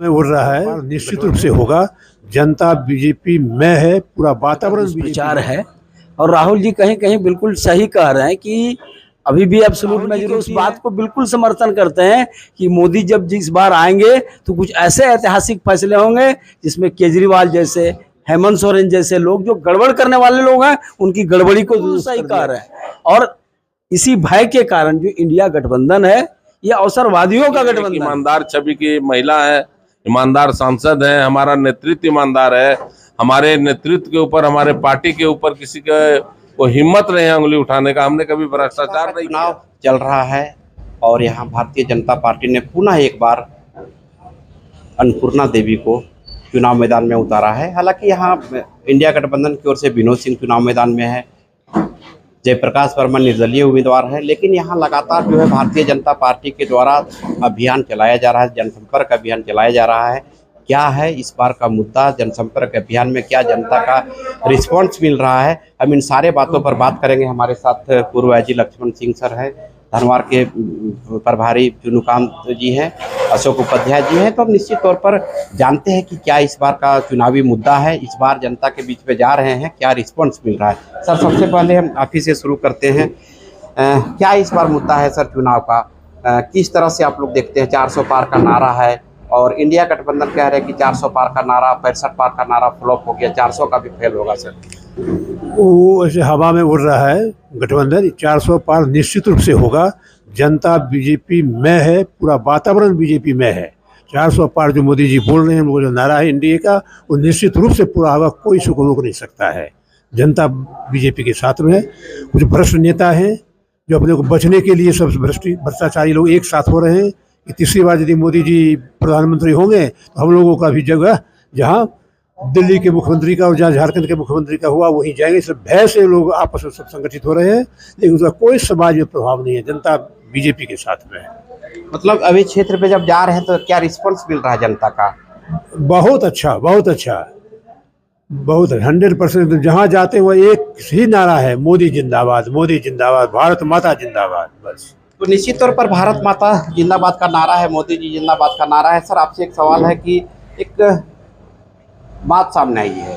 में उड़ रहा है और निश्चित रूप से होगा। जनता बीजेपी में है, पूरा वातावरण विचार है। और राहुल जी कहीं कहीं बिल्कुल सही कह रहे हैं कि अभी भी एब्सोल्यूट मेजॉरिटी उस बात को बिल्कुल समर्थन करते हैं कि मोदी जब जिस बार आएंगे तो कुछ ऐसे ऐतिहासिक फैसले होंगे जिसमें केजरीवाल जैसे, हेमंत सोरेन जैसे लोग जो गड़बड़ करने वाले लोग हैं उनकी गड़बड़ी को सही कह रहे हैं। और इसी भय के कारण जो इंडिया गठबंधन है ये अवसरवादियों का गठबंधन, ईमानदार छवि की महिला है, ईमानदार सांसद है, हमारा नेतृत्व ईमानदार है। हमारे नेतृत्व के ऊपर, हमारे पार्टी के ऊपर किसी को हिम्मत नहीं है उंगली उठाने का। हमने कभी भ्रष्टाचार नहीं किया। चुनाव चल रहा है और यहाँ भारतीय जनता पार्टी ने पुनः एक बार अन्नपूर्णा देवी को चुनाव मैदान में उतारा है। हालांकि यहाँ इंडिया गठबंधन की ओर से विनोद सिंह चुनाव मैदान में है, जयप्रकाश वर्मा निर्दलीय उम्मीदवार है। लेकिन यहाँ लगातार जो है भारतीय जनता पार्टी के द्वारा अभियान चलाया जा रहा है, जनसंपर्क अभियान चलाया जा रहा है। क्या है इस बार का मुद्दा, जनसंपर्क अभियान में क्या जनता का रिस्पांस मिल रहा है, हम इन सारे बातों पर बात करेंगे। हमारे साथ पूर्व आईजी लक्ष्मण सिंह सर है, धनवार के प्रभारी चुनुकांत जी हैं, अशोक उपाध्याय जी हैं। तो हम निश्चित तौर पर जानते हैं कि क्या इस बार का चुनावी मुद्दा है, इस बार जनता के बीच में जा रहे हैं, क्या रिस्पांस मिल रहा है। सर सबसे पहले हम आप ही से शुरू करते हैं, क्या इस बार मुद्दा है सर चुनाव का, किस तरह से आप लोग देखते हैं। 400 पार का नारा है और इंडिया गठबंधन कह रहे हैं कि 400 पार का नारा, 65 पार का नारा फ्लॉप हो गया, 400 का भी फेल होगा सर। वो ऐसे हवा में उड़ रहा है गठबंधन। 400 पार निश्चित रूप से होगा। जनता बीजेपी में है, पूरा वातावरण बीजेपी में है। 400 पार जो मोदी जी बोल रहे हैं, वो जो नारा है इंडिया का, वो निश्चित रूप से पूरा होगा, कोई इसको रोक नहीं सकता है। जनता बीजेपी के साथ में है। कुछ भ्रष्ट नेता हैं जो अपने को बचने के लिए सब भ्रष्टाचारी लोग एक साथ हो रहे हैं कि तीसरी बार यदि मोदी जी प्रधानमंत्री होंगे तो हम लोगों का भी जगह जहाँ दिल्ली के मुख्यमंत्री का और जहाँ झारखंड के मुख्यमंत्री का हुआ वहीं जाएंगे। इस भय से लोग आपस में सब संगठित हो रहे हैं, लेकिन उसका कोई समाज में प्रभाव नहीं है। जनता बीजेपी के साथ में है। मतलब अभी क्षेत्र पे जब जा रहे हैं तो क्या रिस्पांस मिल रहा है जनता का? बहुत अच्छा, बहुत अच्छा, बहुत 100%। जहाँ जाते हैं वह एक ही नारा है, मोदी जिंदाबाद, मोदी जिंदाबाद, भारत माता जिंदाबाद। बस तो निश्चित तौर पर भारत माता जिंदाबाद का नारा है, मोदी जी जिंदाबाद का नारा है। सर आपसे एक सवाल है कि एक बात सामने आई है,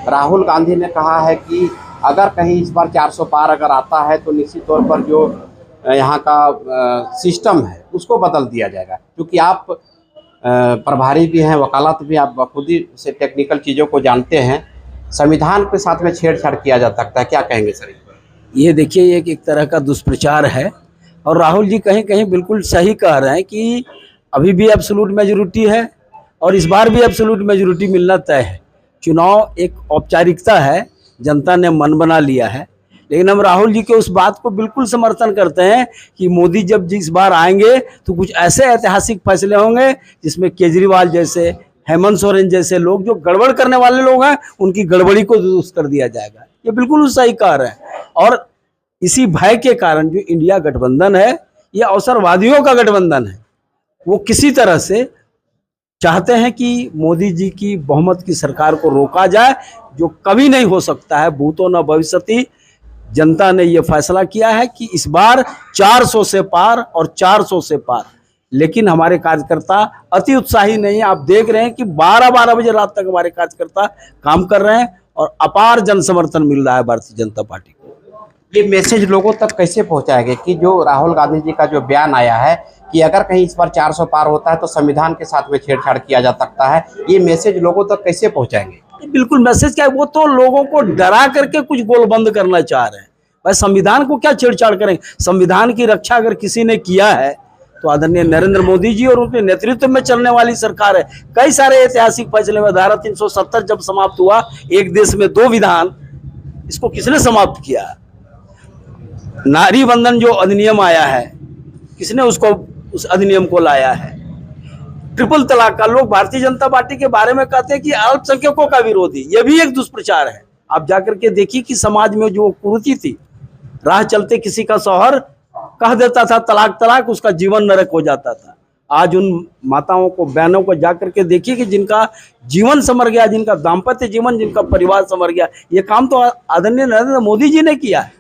राहुल गांधी ने कहा है कि अगर कहीं इस बार 400 पार अगर आता है तो निश्चित तौर पर जो यहाँ का सिस्टम है उसको बदल दिया जाएगा। क्योंकि आप प्रभारी भी हैं, वकालत भी, आप खुद ही से टेक्निकल चीज़ों को जानते हैं, संविधान के साथ में छेड़छाड़ किया जा सकता है, क्या कहेंगे सर इस पर? ये देखिए ये एक तरह का दुष्प्रचार है। और राहुल जी कहीं कहीं बिल्कुल सही कह रहे हैं कि अभी भी एब्सोल्यूट मेजॉरिटी है और इस बार भी एब्सोल्यूट मेजॉरिटी मिलना तय है। चुनाव एक औपचारिकता है, जनता ने मन बना लिया है। लेकिन हम राहुल जी के उस बात को बिल्कुल समर्थन करते हैं कि मोदी जब जिस बार आएंगे तो कुछ ऐसे ऐतिहासिक फैसले होंगे जिसमें केजरीवाल जैसे, हेमंत सोरेन जैसे लोग जो गड़बड़ करने वाले लोग हैं उनकी गड़बड़ी को दुरुस्त कर दिया जाएगा। ये बिल्कुल सही कह रहे हैं। और इसी भय के कारण जो इंडिया गठबंधन है ये अवसरवादियों का गठबंधन है। वो किसी तरह से चाहते हैं कि मोदी जी की बहुमत की सरकार को रोका जाए, जो कभी नहीं हो सकता है, भूतो न भविष्यति। जनता ने ये फैसला किया है कि इस बार 400 से पार और 400 से पार। लेकिन हमारे कार्यकर्ता अति उत्साही नहीं है। आप देख रहे हैं कि 12-12 बजे रात तक हमारे कार्यकर्ता काम कर रहे हैं और अपार जन समर्थन मिल रहा है भारतीय जनता पार्टी को। ये मैसेज लोगों तक कैसे पहुंचाएंगे कि जो राहुल गांधी जी का जो बयान आया है कि अगर कहीं इस बार 400 पार होता है तो संविधान के साथ में छेड़छाड़ किया जा सकता है, ये मैसेज लोगों तक कैसे पहुंचाएंगे? बिल्कुल मैसेज क्या है, वो तो लोगों को डरा करके कुछ गोलबंद करना चाह रहे हैं। भाई संविधान को क्या छेड़छाड़ करेंगे? संविधान की रक्षा अगर किसी ने किया है तो आदरणीय नरेंद्र मोदी जी और उनके नेतृत्व में चलने वाली सरकार है। कई सारे ऐतिहासिक फैसले में धारा 370 जब समाप्त हुआ, एक देश में 2 विधान, इसको किसने समाप्त किया? नारी बंधन जो अधिनियम आया है, किसने उसको, उस अधिनियम को लाया है? ट्रिपल तलाक का लोग भारतीय जनता पार्टी के बारे में कहते हैं कि अल्पसंख्यकों का विरोधी, ये भी एक दुष्प्रचार है। आप जाकर के देखिए कि समाज में जो कुरीति थी, राह चलते किसी का शौहर कह देता था तलाक तलाक, उसका जीवन नरक हो जाता था। आज उन माताओं को, बहनों को जाकर के देखिए कि जिनका जीवन संवर गया, जिनका दाम्पत्य जीवन, जिनका परिवार संवर गया। ये काम तो आदरणीय नरेंद्र मोदी जी ने किया है।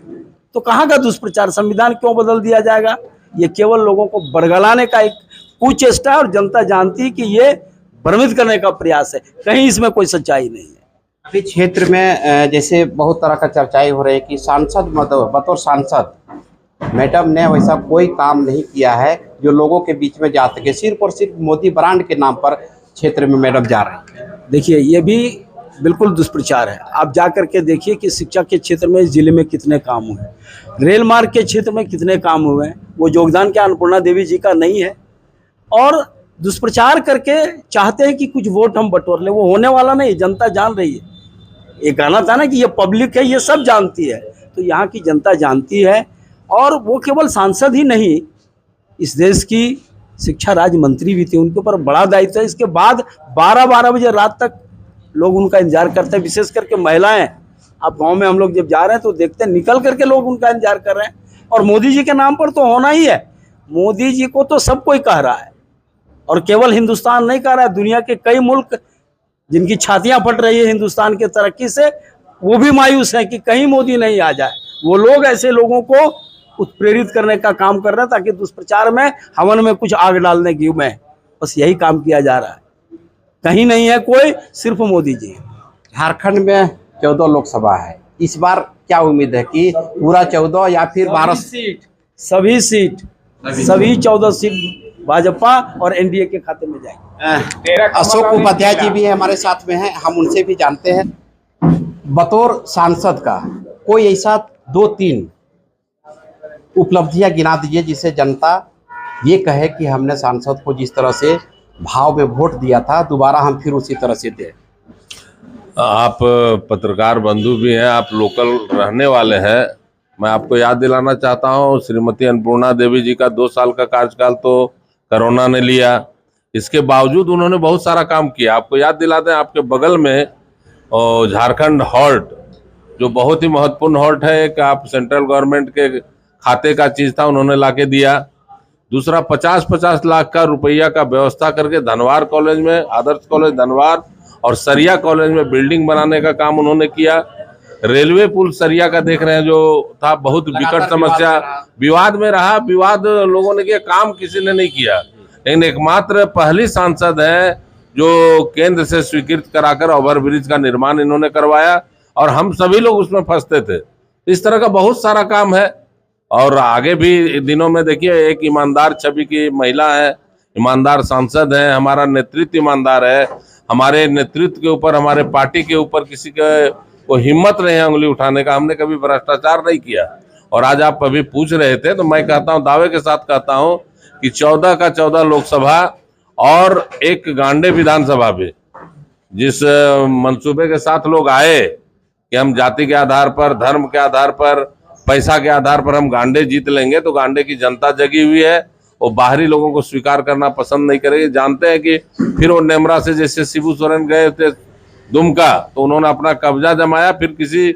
तो कहाँ का दुष्प्रचार? संविधान क्यों बदल दिया जाएगा? ये केवल लोगों को बरगलाने का एक कुचेष्टा है और जनता जानती है कि ये भ्रमित करने का प्रयास है, कहीं इसमें कोई सच्चाई नहीं है। अभी क्षेत्र में जैसे बहुत तरह का चर्चाएं हो रही है कि सांसद बतौर सांसद मैडम ने वैसा कोई काम नहीं किया है जो लोगों के बीच में जा सके, सिर्फ और सिर्फ मोदी ब्रांड के नाम पर क्षेत्र में मैडम जा रही है। देखिए, ये भी बिल्कुल दुष्प्रचार है। आप जा करके देखिए कि शिक्षा के क्षेत्र में इस जिले में कितने काम हुए, रेल मार्ग के क्षेत्र में कितने काम हुए हैं, वो योगदान क्या अन्नपूर्णा देवी जी का नहीं है। और दुष्प्रचार करके चाहते हैं कि कुछ वोट हम बटोर ले, वो होने वाला नहीं, जनता जान रही है। ये कहना था ना कि ये पब्लिक है, ये सब जानती है, तो यहाँ की जनता जानती है। और वो केवल सांसद ही नहीं, इस देश की शिक्षा राज्य मंत्री भी थे, उनके ऊपर बड़ा दायित्व है। इसके बाद 12-12 बजे रात तक लोग उनका इंतजार करते हैं, विशेष करके महिलाएं। आप गांव में हम लोग जब जा रहे हैं तो देखते हैं निकल करके लोग उनका इंतजार कर रहे हैं। और मोदी जी के नाम पर तो होना ही है, मोदी जी को तो सब कोई कह रहा है, और केवल हिंदुस्तान नहीं कह रहा है, दुनिया के कई मुल्क जिनकी छातियां फट रही है हिंदुस्तान की तरक्की से, वो भी मायूस है कि कहीं मोदी नहीं आ जाए। वो लोग ऐसे लोगों को उत्प्रेरित करने का काम कर रहे हैं ताकि दुष्प्रचार में, हवन में कुछ आग डालने की में, बस यही काम किया जा रहा है। कहीं नहीं है कोई, सिर्फ मोदी जी। झारखंड में 14 लोकसभा है, इस बार क्या उम्मीद है कि पूरा 14 या फिर 12 सीट, सभी 14 सीट भाजपा और एनडीए के खाते में जाएगी। अशोक उपाध्याय जी भी हमारे साथ में हैं, हम उनसे भी जानते हैं। बतौर सांसद का कोई ऐसा 2-3 उपलब्धियां गिना दीजिए जिसे जनता ये कहे कि हमने सांसद को जिस तरह से भाव में वोट दिया था, दोबारा हम फिर उसी तरह से दें। आप पत्रकार बंधु भी हैं, आप लोकल रहने वाले हैं। मैं आपको याद दिलाना चाहता हूं, श्रीमती अन्नपूर्णा देवी जी का 2 साल का कार्यकाल तो कोरोना ने लिया, इसके बावजूद उन्होंने बहुत सारा काम किया। आपको याद दिला दें, आपके बगल में झारखंड हॉल्ट, जो बहुत ही महत्वपूर्ण हॉल्ट है, एक आप सेंट्रल गवर्नमेंट के खाते का चीज था, उन्होंने लाके दिया। दूसरा 50-50 लाख का रुपया का व्यवस्था करके धनवार कॉलेज में, आदर्श कॉलेज धनवार और सरिया कॉलेज में बिल्डिंग बनाने का काम उन्होंने किया। रेलवे पुल सरिया का देख रहे हैं, जो था बहुत विकट समस्या, विवाद में रहा, विवाद लोगों ने किया, काम किसी ने नहीं किया। लेकिन एकमात्र पहली सांसद है जो केंद्र से स्वीकृत कराकर ओवरब्रिज का निर्माण इन्होंने करवाया, और हम सभी लोग उसमें फंसते थे। इस तरह का बहुत सारा काम है। और आगे भी दिनों में देखिए, एक ईमानदार छवि की महिला है, ईमानदार सांसद है, हमारा नेतृत्व ईमानदार है। हमारे नेतृत्व के ऊपर, हमारे पार्टी के ऊपर किसी को हिम्मत नहीं है उंगली उठाने का। हमने कभी भ्रष्टाचार नहीं किया। और आज आप अभी पूछ रहे थे तो मैं कहता हूं, दावे के साथ कहता हूं कि 14 का 14 लोकसभा और एक गांडे विधानसभा भी, जिस मंसूबे के साथ लोग आए कि हम जाति के आधार पर, धर्म के आधार पर, पैसा के आधार पर हम गांडे जीत लेंगे, तो गांडे की जनता जगी हुई है। वो बाहरी लोगों को स्वीकार करना पसंद नहीं करेगी। जानते हैं कि फिर वो नेमरा से जैसे शिबू सोरेन गए थे दुमका, तो उन्होंने अपना कब्जा जमाया, फिर किसी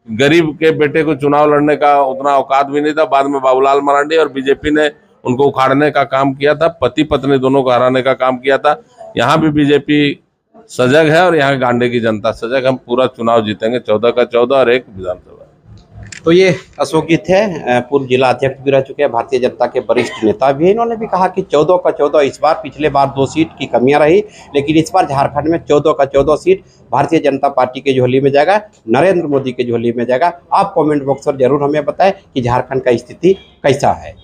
गरीब के बेटे को चुनाव लड़ने का उतना औकात भी नहीं था। बाद में बाबूलाल मरांडी और बीजेपी ने उनको उखाड़ने का काम किया था, पति पत्नी दोनों को हराने का काम किया था। यहाँ भी बीजेपी सजग है और यहाँ गांडे की जनता सजग। हम पूरा चुनाव जीतेंगे, 14 का 14 और एक विधानसभा। तो ये अशोक जी थे, पूर्व जिला अध्यक्ष भी रह चुके हैं, भारतीय जनता के वरिष्ठ नेता भी हैं। इन्होंने भी कहा कि 14 का 14 इस बार, पिछले बार 2 सीट की कमियां रही, लेकिन इस बार झारखंड में 14 का 14 सीट भारतीय जनता पार्टी के झोली में जाएगा, नरेंद्र मोदी के झोली में जाएगा। आप कमेंट बॉक्स पर जरूर हमें बताएं कि झारखंड का स्थिति कैसा है।